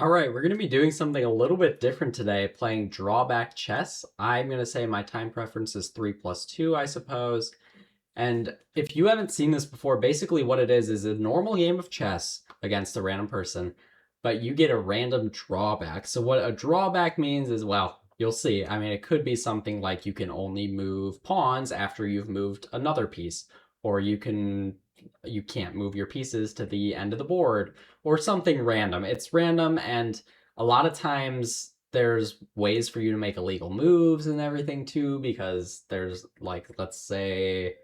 All right, we're going to be doing something a little bit different today, playing Drawback Chess. I'm going to say my time preference is 3+2, I suppose. And if you haven't seen this before, basically what it is a normal game of chess against a random person, but you get a random drawback. So what a drawback means is, well, you'll see. I mean, it could be something like you can only move pawns after you've moved another piece, or you can't move your pieces to the end of the board, or something random. It's random, and a lot of times there's ways for you to make illegal moves and everything too, because there's, like, let's say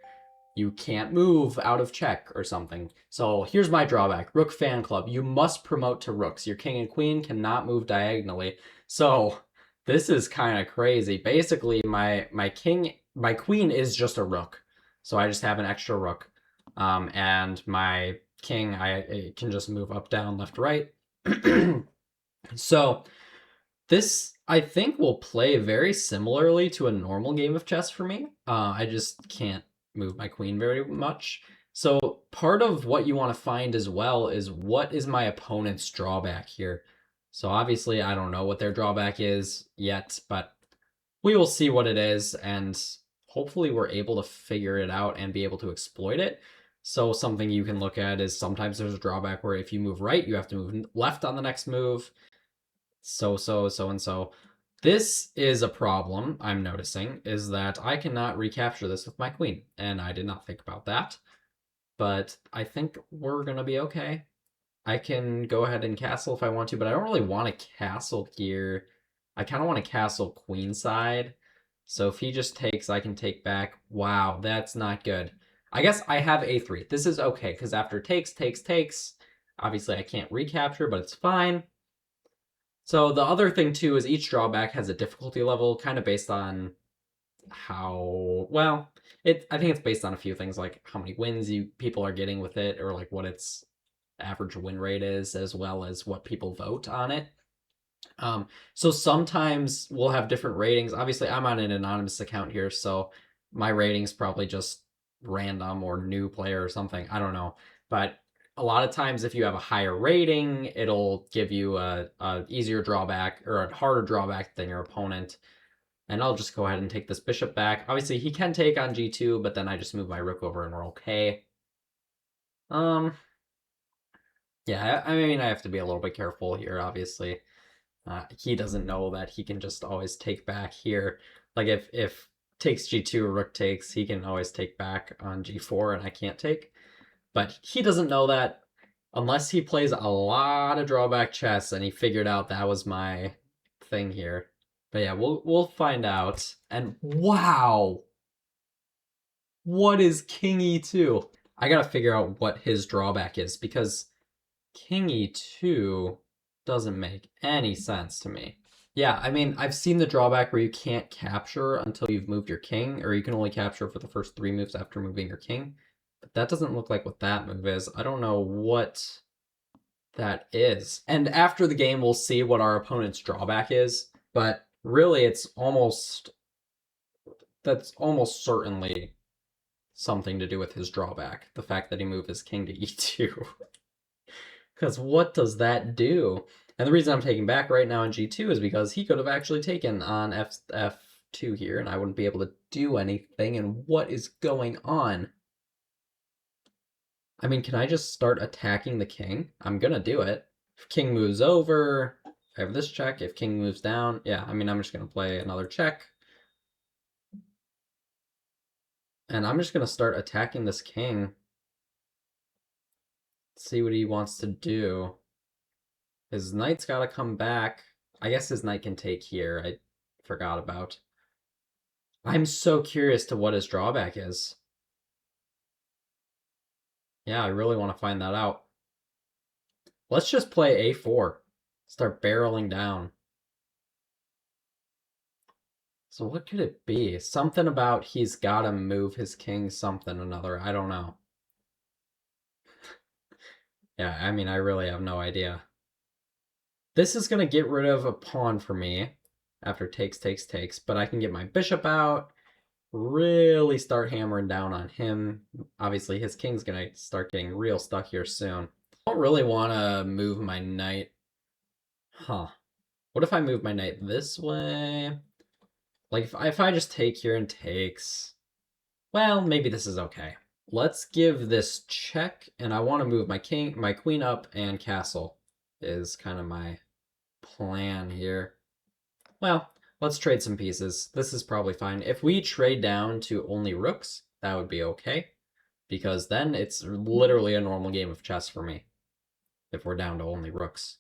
you can't move out of check or something. So here's my drawback. Rook fan club. You must promote to rooks. Your king and queen cannot move diagonally. So this is kind of crazy. Basically, my queen is just a rook. So I just have an extra rook. And my king, I can just move up, down, left, right. So this, I think, will play very similarly to a normal game of chess for me. I just can't move my queen very much. So part of what you want to find as well is, what is my opponent's drawback here? So obviously I don't know what their drawback is yet, but we will see what it is, and hopefully we're able to figure it out and be able to exploit it. So something you can look at is sometimes there's a drawback where if you move right, you have to move left on the next move. So and so. This is a problem I'm noticing, is that I cannot recapture this with my queen, and I did not think about that. But I think we're going to be okay. I can go ahead and castle if I want to, but I don't really want to castle here. I kind of want to castle queenside. So if he just takes, I can take back. Wow, that's not good. I guess I have a3. This is okay, because after takes, obviously I can't recapture, but it's fine. So the other thing too is each drawback has a difficulty level, kind of based on how well it. I think it's based on a few things, like how many wins people are getting with it, or like what its average win rate is, as well as what people vote on it. So sometimes we'll have different ratings. Obviously, I'm on an anonymous account here, so my rating's probably just random or new player or something. I don't know, but a lot of times if you have a higher rating, it'll give you a easier drawback or a harder drawback than your opponent. And I'll just go ahead and take this bishop back. Obviously, he can take on g2, but then I just move my rook over and we're okay. Yeah, I mean, I have to be a little bit careful here, obviously. He doesn't know that he can just always take back here. Like if takes g2 or rook takes, he can always take back on g4 and I can't take. But he doesn't know that unless he plays a lot of drawback chess, and he figured out that was my thing here. But yeah, we'll find out. And wow! What is king e2? I gotta figure out what his drawback is, because king e2 doesn't make any sense to me. Yeah, I mean, I've seen the drawback where you can't capture until you've moved your king, or you can only capture for the first 3 moves after moving your king. But that doesn't look like what that move is. I don't know what that is. And after the game, we'll see what our opponent's drawback is. But really, that's almost certainly something to do with his drawback. The fact that he moved his king to e2. Because what does that do? And the reason I'm taking back right now on g2 is because he could have actually taken on f2 here, and I wouldn't be able to do anything. And what is going on? I mean, can I just start attacking the king? I'm gonna do it. If king moves over, I have this check. If king moves down, yeah, I mean, I'm just gonna play another check. And I'm just gonna start attacking this king. See what he wants to do. His knight's gotta come back. I guess his knight can take here. I forgot about. I'm so curious to what his drawback is. Yeah, I really want to find that out. Let's just play a4. Start barreling down. So what could it be? Something about he's got to move his king something or another. I don't know. Yeah, I mean, I really have no idea. This is going to get rid of a pawn for me after takes, but I can get my bishop out, really start hammering down on him. Obviously, his king's going to start getting real stuck here soon. I don't really want to move my knight. Huh. What if I move my knight this way? Like, if I just take here and takes... Well, maybe this is okay. Let's give this check, and I want to move my queen up and castle is kind of my plan here. Well, let's trade some pieces. This is probably fine. If we trade down to only rooks, that would be okay, because then it's literally a normal game of chess for me if we're down to only rooks.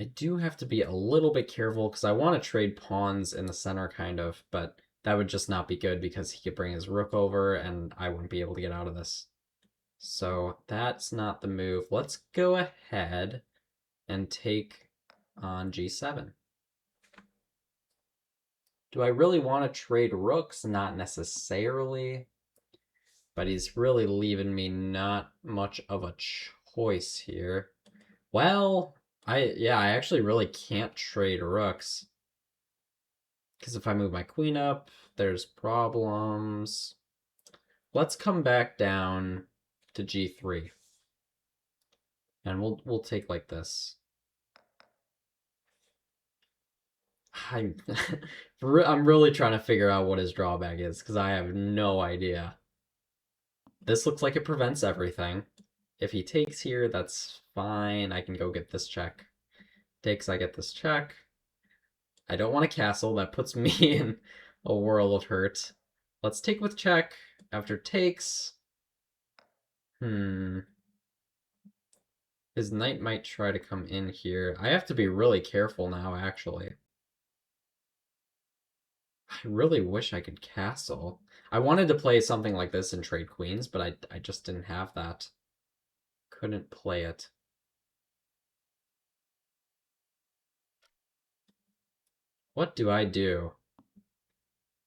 I do have to be a little bit careful because I want to trade pawns in the center, kind of, but that would just not be good because he could bring his rook over and I wouldn't be able to get out of this. So that's not the move. Let's go ahead and take on g7. Do I really want to trade rooks? Not necessarily, but he's really leaving me not much of a choice here. Well, I actually really can't trade rooks. Because if I move my queen up, there's problems. Let's come back down to g3. And we'll take like this. I'm I'm really trying to figure out what his drawback is because I have no idea. This looks like it prevents everything. If he takes here, that's fine. I can go get this check. Takes, I get this check. I don't want a castle. That puts me in a world of hurt. Let's take with check. After takes... His knight might try to come in here. I have to be really careful now, actually. I really wish I could castle. I wanted to play something like this and trade queens, but I just didn't have that. Couldn't play it. What do I do?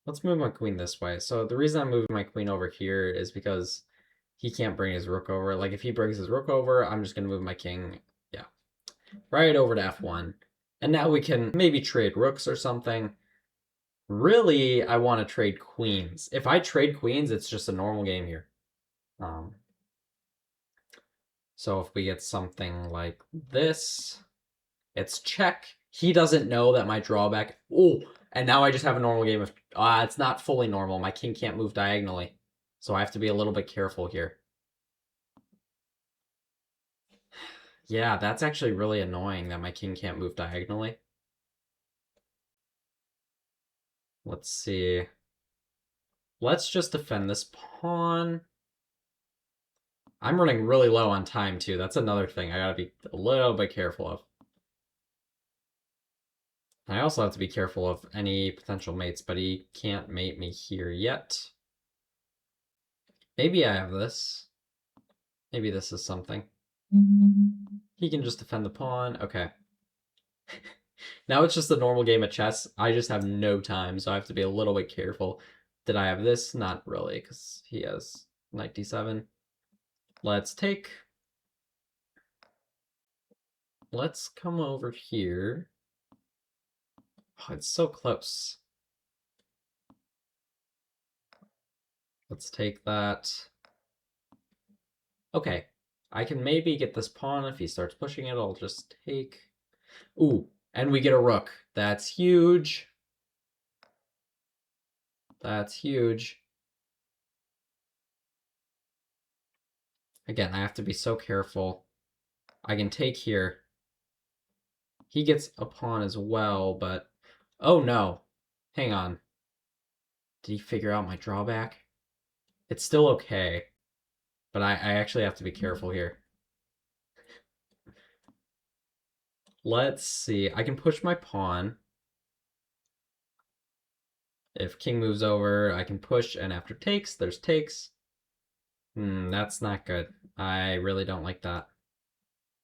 Let's move my queen this way. So the reason I'm moving my queen over here is because he can't bring his rook over. Like, if he brings his rook over, I'm just going to move my king, yeah, right over to f1. And now we can maybe trade rooks or something. Really, I want to trade queens. If I trade queens, it's just a normal game here. So if we get something like this, it's check. He doesn't know that my drawback... Oh, and now I just have a normal game of... it's not fully normal. My king can't move diagonally. So I have to be a little bit careful here. Yeah, that's actually really annoying that my king can't move diagonally. Let's see. Let's just defend this pawn. I'm running really low on time, too. That's another thing I gotta be a little bit careful of. I also have to be careful of any potential mates, but he can't mate me here yet. Maybe I have this. Maybe this is something. He can just defend the pawn. Okay. Now it's just a normal game of chess. I just have no time, so I have to be a little bit careful. Did I have this? Not really, because he has knight d7. Let's take. Let's come over here. Oh, it's so close. Let's take that. Okay. I can maybe get this pawn. If he starts pushing it, I'll just take. Ooh, and we get a rook. That's huge. That's huge. Again, I have to be so careful. I can take here. He gets a pawn as well, but... Oh no. Hang on. Did he figure out my drawback? It's still okay. But I actually have to be careful here. Let's see. I can push my pawn. If king moves over, I can push, and after takes, there's takes. That's not good. I really don't like that.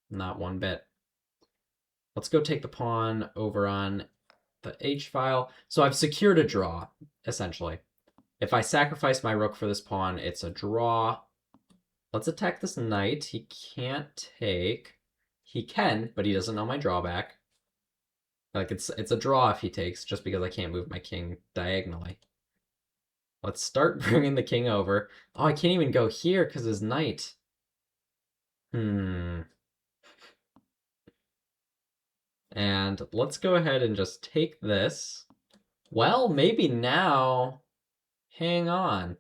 Not one bit. Let's go take the pawn over on the h-file. So I've secured a draw, essentially. If I sacrifice my rook for this pawn, it's a draw. Let's attack this knight. He can't take. He can, but he doesn't know my drawback. Like, it's a draw if he takes, just because I can't move my king diagonally. Let's start bringing the king over. Oh, I can't even go here because his knight. And let's go ahead and just take this. Well, maybe now, hang on.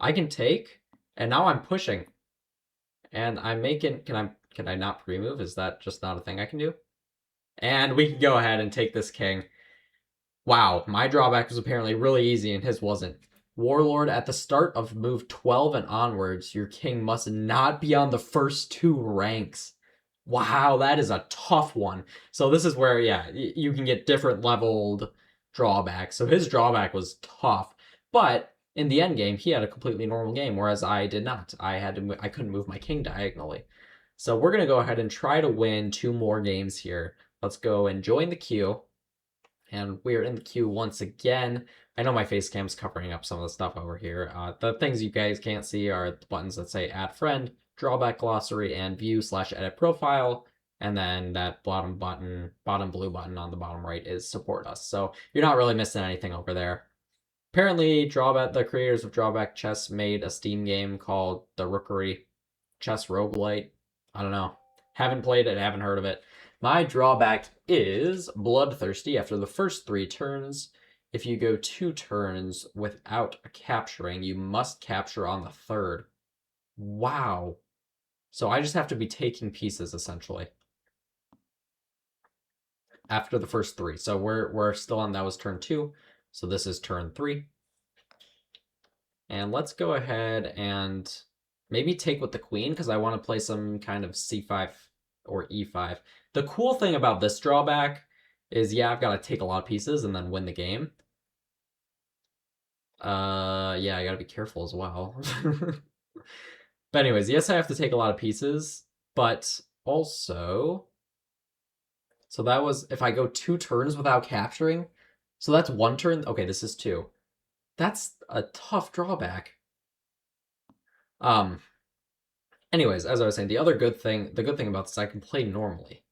I can take, and now I'm pushing. And I'm making, can I not pre-move? Is that just not a thing I can do? And we can go ahead and take this king. Wow, my drawback was apparently really easy and his wasn't. Warlord, at the start of move 12 and onwards, your king must not be on the first 2 ranks. Wow, that is a tough one. So this is where, yeah, you can get different leveled drawbacks. So his drawback was tough, but in the end game, he had a completely normal game, whereas I did not. I couldn't move my king diagonally. So we're gonna go ahead and try to win 2 more games here. Let's go and join the queue. And we're in the queue once again. I know my face cam's covering up some of the stuff over here. The things you guys can't see are the buttons that say add friend, drawback glossary, and view/edit profile. And then that bottom blue button on the bottom right is support us. So you're not really missing anything over there. Apparently, the creators of Drawback Chess made a Steam game called The Rookery Chess Roguelite. I don't know. Haven't played it, haven't heard of it. My drawback is Bloodthirsty. After the first 3 turns, if you go 2 turns without capturing, you must capture on the 3rd. Wow. So I just have to be taking pieces, essentially. After the first 3. So we're still on, that was turn 2. So this is turn 3. And let's go ahead and maybe take with the queen, because I want to play some kind of c5 or e5. The cool thing about this drawback is, yeah, I've got to take a lot of pieces and then win the game. Yeah, I got to be careful as well. But anyways, yes, I have to take a lot of pieces, but also, so that was, if I go 2 turns without capturing, so that's 1 turn. Okay, this is 2. That's a tough drawback. Anyways, as I was saying, the good thing about this, I can play normally.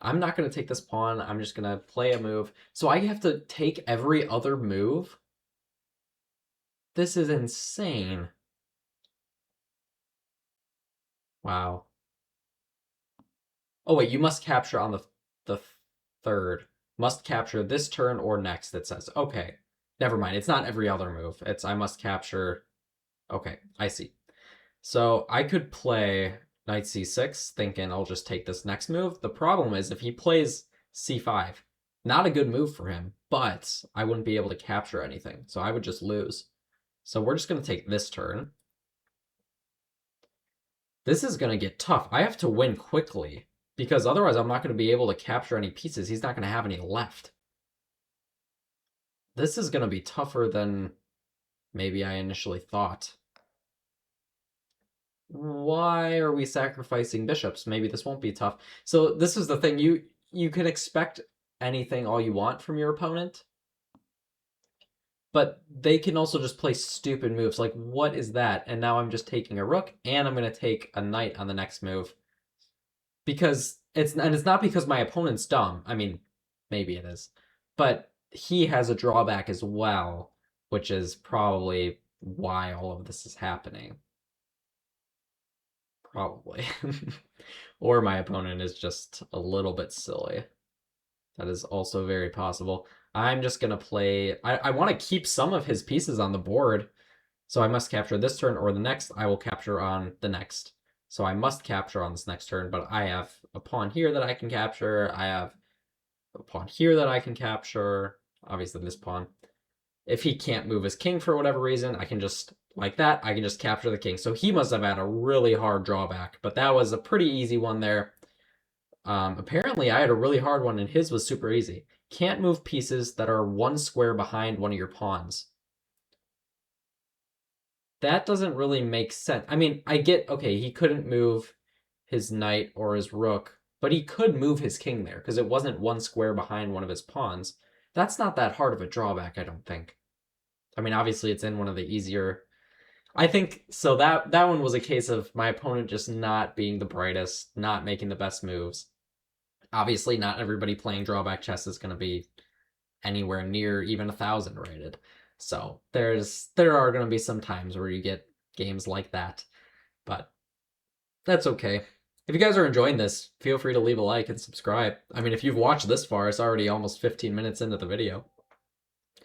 I'm not going to take this pawn. I'm just going to play a move. So I have to take every other move? This is insane. Wow. Oh, wait, you must capture on the 3rd. Must capture this turn or next, it says. Okay, never mind. It's not every other move. It's I must capture. Okay, I see. So I could play knight c6, thinking I'll just take this next move. The problem is if he plays c5, not a good move for him, but I wouldn't be able to capture anything, so I would just lose. So we're just going to take this turn. This is going to get tough. I have to win quickly, because otherwise I'm not going to be able to capture any pieces. He's not going to have any left. This is going to be tougher than maybe I initially thought. Why are we sacrificing bishops? Maybe this won't be tough. So this is the thing. You can expect anything all you want from your opponent, but they can also just play stupid moves. Like, what is that? And now I'm just taking a rook, and I'm going to take a knight on the next move. Because it's not because my opponent's dumb. I mean, maybe it is. But he has a drawback as well, which is probably why all of this is happening. Probably. Or my opponent is just a little bit silly. That is also very possible. I'm just going to play... I want to keep some of his pieces on the board, so I must capture this turn, or the next I will capture on the next. So I must capture on this next turn, but I have a pawn here that I can capture. I have a pawn here that I can capture. Obviously this pawn. If he can't move his king for whatever reason, I can just, like that, I can just capture the king. So he must have had a really hard drawback, but that was a pretty easy one there. Apparently I had a really hard one and his was super easy. Can't move pieces that are 1 square behind one of your pawns. That doesn't really make sense. I mean, I get, okay, he couldn't move his knight or his rook, but he could move his king there because it wasn't 1 square behind one of his pawns. That's not that hard of a drawback, I don't think. I mean, obviously it's in one of the easier... I think, so that one was a case of my opponent just not being the brightest, not making the best moves. Obviously, not everybody playing Drawback Chess is going to be anywhere near even 1,000 rated. So there are going to be some times where you get games like that, but that's okay. If you guys are enjoying this, feel free to leave a like and subscribe. I mean, if you've watched this far, it's already almost 15 minutes into the video.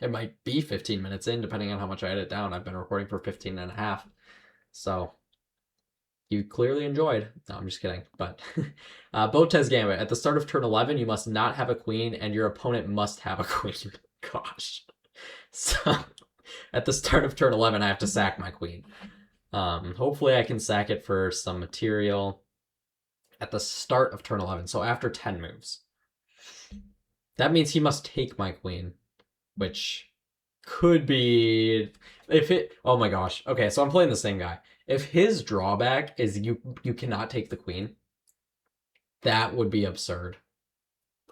It might be 15 minutes in, depending on how much I edit down. I've been recording for 15 and a half. So, you clearly enjoyed. No, I'm just kidding. But, Botez Gambit. At the start of turn 11, you must not have a queen, and your opponent must have a queen. Gosh. So, at the start of turn 11, I have to sack my queen. Hopefully I can sack it for some material at the start of turn 11, so after 10 moves. That means he must take my queen, which could be... if it... oh my gosh. Okay, so I'm playing the same guy. If his drawback is you cannot take the queen, that would be absurd.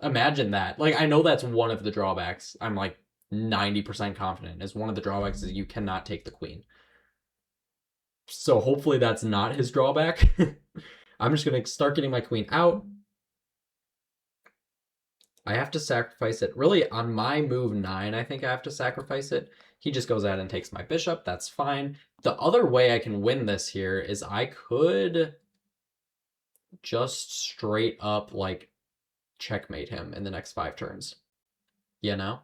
Imagine that. Like, I know that's one of the drawbacks. I'm like 90% confident is one of the drawbacks is you cannot take the queen. So hopefully that's not his drawback. I'm just going to start getting my queen out. I have to sacrifice it. Really, on my move 9, I think I have to sacrifice it. He just goes ahead and takes my bishop. That's fine. The other way I can win this here is I could just straight up, like, checkmate him in the next 5 turns. You know?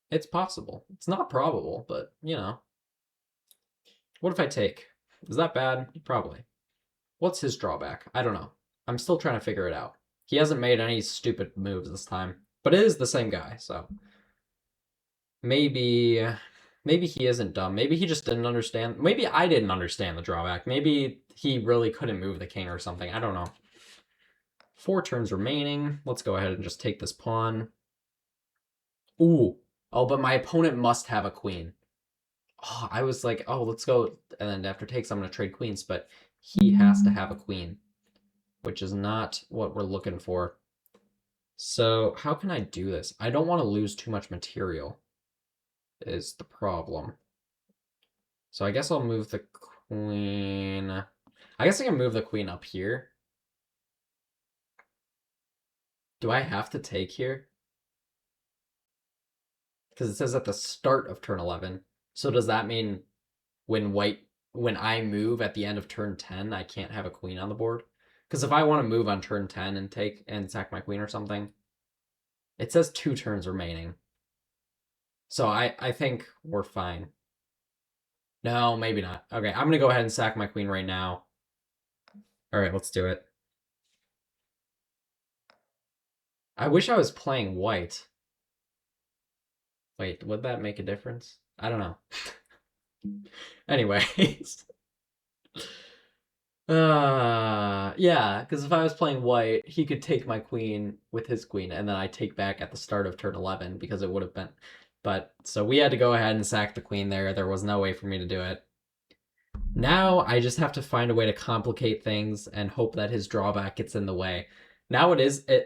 It's possible. It's not probable, but, you know. What if I take? Is that bad? Probably. What's his drawback? I don't know. I'm still trying to figure it out. He hasn't made any stupid moves this time. But it is the same guy, so... maybe he isn't dumb. Maybe he just didn't understand. Maybe I didn't understand the drawback. Maybe he really couldn't move the king or something. I don't know. 4 turns remaining. Let's go ahead and just take this pawn. Ooh. Oh, but my opponent must have a queen. Oh, I was like, oh, let's go. And then after takes, I'm going to trade queens. But he has to have a queen, which is not what we're looking for. So how can I do this? I don't want to lose too much material is the problem. So I guess I'll move the queen. I guess I can move the queen up here. Do I have to take here? Because it says at the start of turn 11. So does that mean when I move at the end of turn 10, I can't have a queen on the board? Because if I want to move on turn 10 and take and sack my queen or something, it says 2 turns remaining. So I think we're fine. No, maybe not. Okay, I'm going to go ahead and sack my queen right now. All right, let's do it. I wish I was playing white. Wait, would that make a difference? I don't know. Anyways. Yeah, because if I was playing white, he could take my queen with his queen, and then I take back at the start of turn 11, because it would have been... but, so we had to go ahead and sack the queen there. There was no way for me to do it. Now, I just have to find a way to complicate things and hope that his drawback gets in the way. Now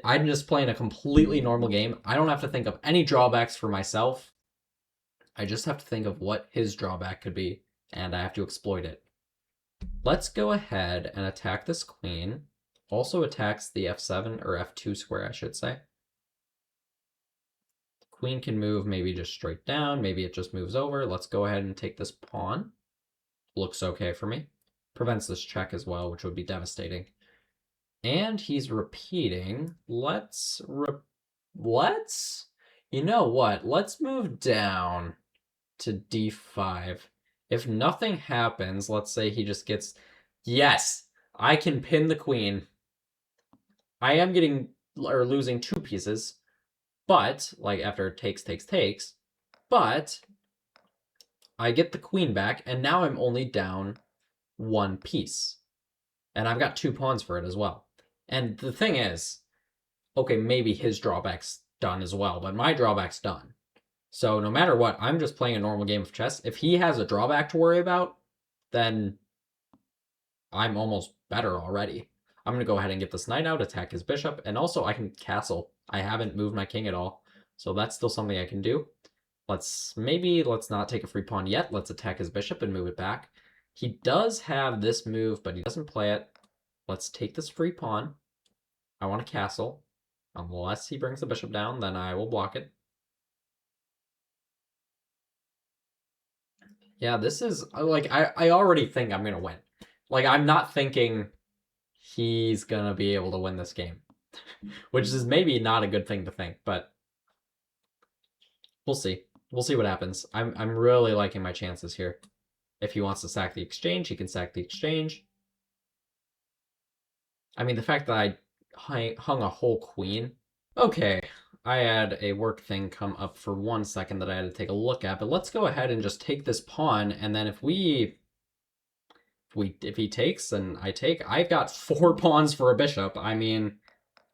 I'm just playing a completely normal game. I don't have to think of any drawbacks for myself. I just have to think of what his drawback could be, and I have to exploit it. Let's go ahead and attack this queen. Also attacks the f7, or f2 square, I should say. Queen can move maybe just straight down. Maybe it just moves over. Let's go ahead and take this pawn. Looks okay for me. Prevents this check as well, which would be devastating. And he's repeating. Let's... you know what? Let's move down to d5. If nothing happens, let's say he just gets... yes! I can pin the queen. I am getting... or losing 2 pieces. But, like, after takes, but I get the queen back, and now I'm only down 1 piece. And I've got 2 pawns for it as well. And the thing is, okay, maybe his drawback's done as well, but my drawback's done. So no matter what, I'm just playing a normal game of chess. If he has a drawback to worry about, then I'm almost better already. I'm going to go ahead and get this knight out, attack his bishop, and also I can castle. I haven't moved my king at all, so that's still something I can do. Let's not take a free pawn yet. Let's attack his bishop and move it back. He does have this move, but he doesn't play it. Let's take this free pawn. I want a castle. Unless he brings the bishop down, then I will block it. Yeah, this is, like, I already think I'm going to win. Like, I'm not thinking he's gonna be able to win this game. Which is maybe not a good thing to think, but we'll see. We'll see what happens. I'm really liking my chances here. If he wants to sack the exchange, he can sack the exchange. I mean, the fact that I hung a whole queen. Okay, I had a work thing come up for 1 second that I had to take a look at, but let's go ahead and just take this pawn, and then if he takes and I take, I've got 4 pawns for a bishop. I mean,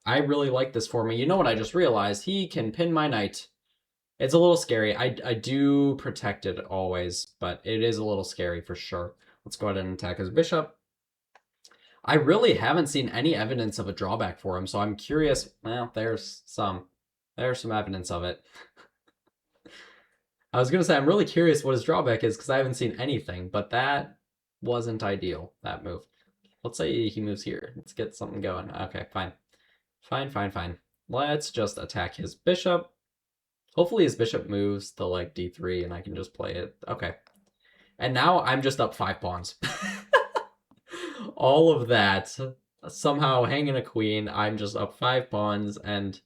I really like this for me. You know what I just realized? He can pin my knight. It's a little scary. I do protect it always, but it is a little scary for sure. Let's go ahead and attack his bishop. I really haven't seen any evidence of a drawback for him, so I'm curious. Well, there's some evidence of it. I was gonna say I'm really curious what his drawback is because I haven't seen anything, but that wasn't ideal, that move. Let's say he moves here. Let's get something going. Okay, fine. Fine. Let's just attack his bishop. Hopefully his bishop moves to like d3 and I can just play it. Okay. And now I'm just up 5 pawns. All of that, somehow hanging a queen, I'm just up 5 pawns, and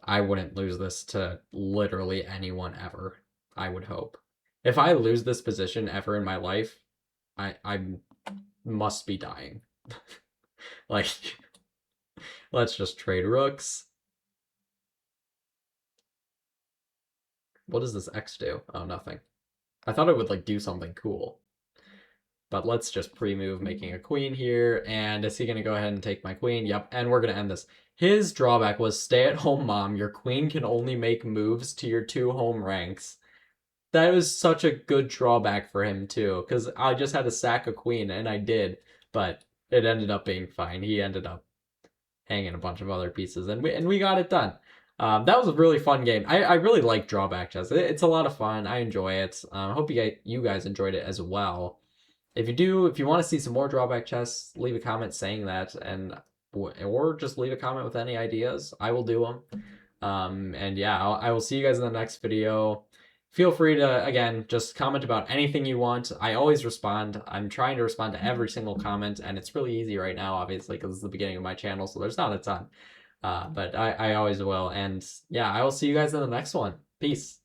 I wouldn't lose this to literally anyone ever, I would hope. If I lose this position ever in my life, I must be dying. Like, let's just trade rooks. What does this X do? Oh, nothing. I thought it would like do something cool. But let's just pre-move making a queen here. And is he going to go ahead and take my queen? Yep, and we're going to end this. His drawback was stay-at-home mom. Your queen can only make moves to your 2 home ranks. That was such a good drawback for him, too, because I just had to sack a queen, and I did. But it ended up being fine. He ended up hanging a bunch of other pieces, and we got it done. That was a really fun game. I really like Drawback Chess. It's a lot of fun. I enjoy it. I hope you guys enjoyed it as well. If you want to see some more Drawback Chess, leave a comment saying that, or just leave a comment with any ideas. I will do them. And yeah, I will see you guys in the next video. Feel free to, again, just comment about anything you want. I always respond. I'm trying to respond to every single comment, and it's really easy right now, obviously, because it's the beginning of my channel, so there's not a ton. But I always will. And yeah, I will see you guys in the next one. Peace.